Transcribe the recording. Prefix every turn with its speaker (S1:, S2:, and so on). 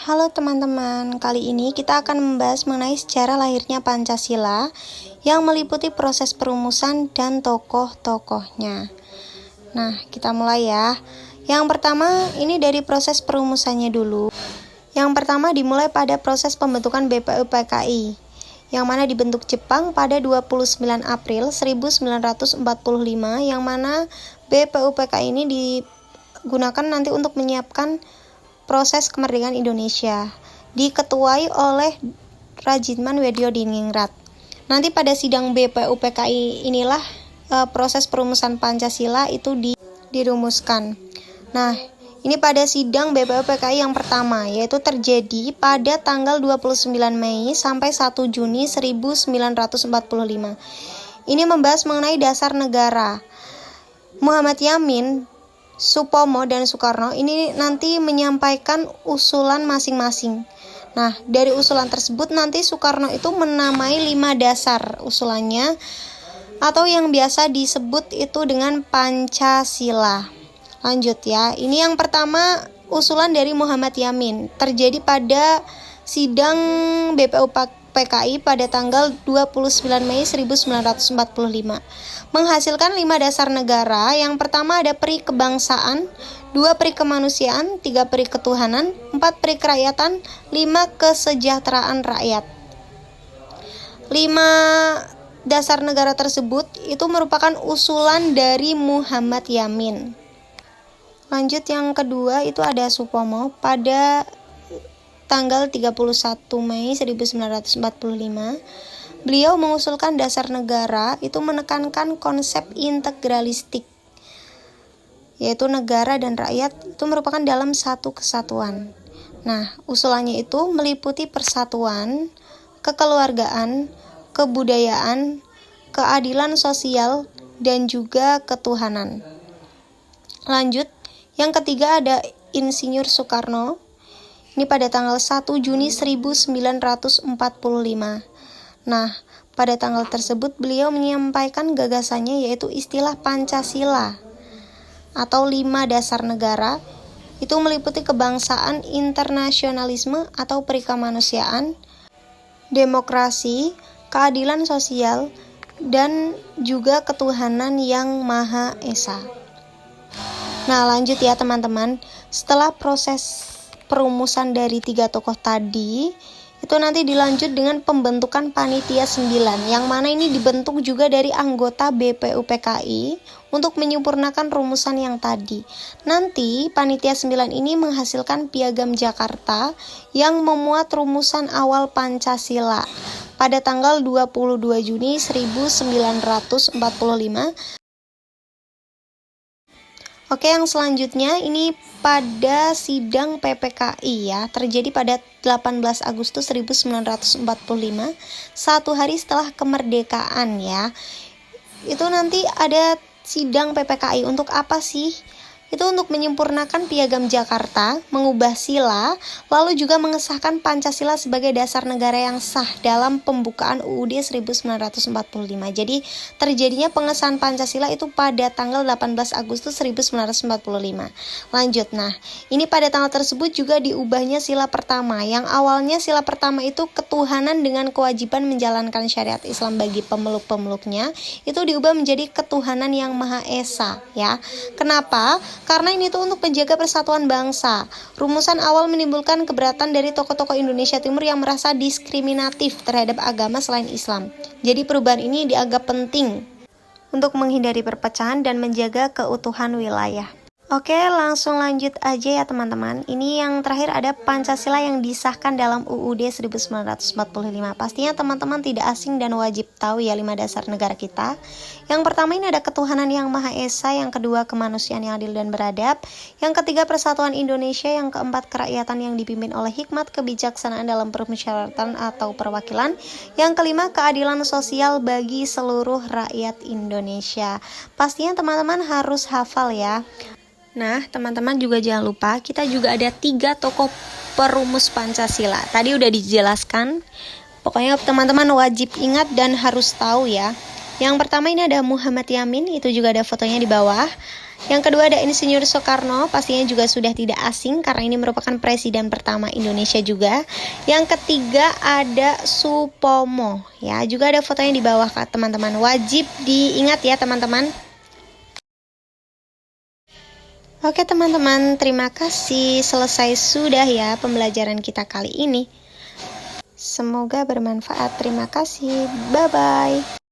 S1: Halo teman-teman, kali ini kita akan membahas mengenai sejarah lahirnya Pancasila yang meliputi proses perumusan dan tokoh-tokohnya. Nah, kita mulai ya. Yang pertama, ini dari proses perumusannya dulu. Yang pertama dimulai pada proses pembentukan BPUPKI, yang mana dibentuk Jepang pada 29 April 1945, yang mana BPUPKI ini digunakan nanti untuk menyiapkan proses kemerdekaan Indonesia, diketuai oleh Rajiman Weddiodiningrat. Nanti pada sidang BPUPKI inilah proses perumusan Pancasila itu dirumuskan. Nah, ini pada sidang BPUPKI yang pertama, yaitu terjadi pada tanggal 29 Mei sampai 1 Juni 1945. Ini membahas mengenai dasar negara. Muhammad Yamin, Supomo, dan Soekarno ini nanti menyampaikan usulan masing-masing. Nah, dari usulan tersebut nanti Soekarno itu menamai 5 dasar usulannya, atau yang biasa disebut itu dengan Pancasila. Lanjut ya, ini yang pertama usulan dari Muhammad Yamin, terjadi pada sidang BPUPKI pada tanggal 29 Mei 1945. Menghasilkan 5 dasar negara. Yang pertama ada peri kebangsaan, 2 peri kemanusiaan, 3 peri ketuhanan, 4 peri kerakyatan, 5 kesejahteraan rakyat. 5 dasar negara tersebut itu merupakan usulan dari Muhammad Yamin. Lanjut, yang kedua itu ada Supomo pada tanggal 31 Mei 1945. Beliau mengusulkan dasar negara itu menekankan konsep integralistik, yaitu negara dan rakyat itu merupakan dalam satu kesatuan. Nah, usulannya itu meliputi persatuan, kekeluargaan, kebudayaan, keadilan sosial, dan juga ketuhanan. Lanjut, yang ketiga ada Insinyur Soekarno. Ini pada tanggal 1 Juni 1945. Nah, pada tanggal tersebut beliau menyampaikan gagasannya, yaitu istilah Pancasila atau 5 dasar negara. Itu meliputi kebangsaan, internasionalisme atau perikemanusiaan, demokrasi, keadilan sosial, dan juga ketuhanan yang Maha Esa. Nah, lanjut ya teman-teman. Setelah proses perumusan dari 3 tokoh tadi, itu nanti dilanjut dengan pembentukan Panitia 9, yang mana ini dibentuk juga dari anggota BPUPKI untuk menyempurnakan rumusan yang tadi. Nanti Panitia 9 ini menghasilkan Piagam Jakarta yang memuat rumusan awal Pancasila pada tanggal 22 Juni 1945. Oke, yang selanjutnya ini pada sidang PPKI ya, terjadi pada 18 Agustus 1945, 1 hari setelah kemerdekaan ya. Itu nanti ada sidang PPKI untuk apa sih? Itu untuk menyempurnakan Piagam Jakarta, mengubah sila, lalu juga mengesahkan Pancasila sebagai dasar negara yang sah dalam pembukaan UUD 1945. Jadi terjadinya pengesahan Pancasila itu pada tanggal 18 Agustus 1945. Lanjut, nah ini pada tanggal tersebut juga diubahnya sila pertama, yang awalnya sila pertama itu ketuhanan dengan kewajiban menjalankan syariat Islam bagi pemeluk-pemeluknya, itu diubah menjadi ketuhanan yang Maha Esa ya. Kenapa? Karena ini tuh untuk menjaga persatuan bangsa. Rumusan awal menimbulkan keberatan dari tokoh-tokoh Indonesia Timur yang merasa diskriminatif terhadap agama selain Islam. Jadi perubahan ini dianggap penting untuk menghindari perpecahan dan menjaga keutuhan wilayah. Oke, langsung lanjut aja ya teman-teman. Ini yang terakhir ada Pancasila yang disahkan dalam UUD 1945. Pastinya teman-teman tidak asing dan wajib tahu ya 5 dasar negara kita. Yang pertama ini ada ketuhanan yang Maha Esa, yang kedua kemanusiaan yang adil dan beradab, yang ketiga persatuan Indonesia, yang keempat kerakyatan yang dipimpin oleh hikmat kebijaksanaan dalam permusyawaratan atau perwakilan, yang kelima keadilan sosial bagi seluruh rakyat Indonesia. Pastinya teman-teman harus hafal ya. Nah, teman-teman juga jangan lupa kita juga ada 3 tokoh perumus Pancasila. Tadi udah dijelaskan. Pokoknya teman-teman wajib ingat dan harus tahu ya. Yang pertama ini ada Muhammad Yamin, itu juga ada fotonya di bawah. Yang kedua ada Insinyur Soekarno, pastinya juga sudah tidak asing karena ini merupakan presiden pertama Indonesia juga. Yang ketiga ada Supomo, ya juga ada fotonya di bawah teman-teman. Wajib diingat ya teman-teman. Oke teman-teman, terima kasih. Selesai sudah ya pembelajaran kita kali ini. Semoga bermanfaat. Terima kasih. Bye-bye.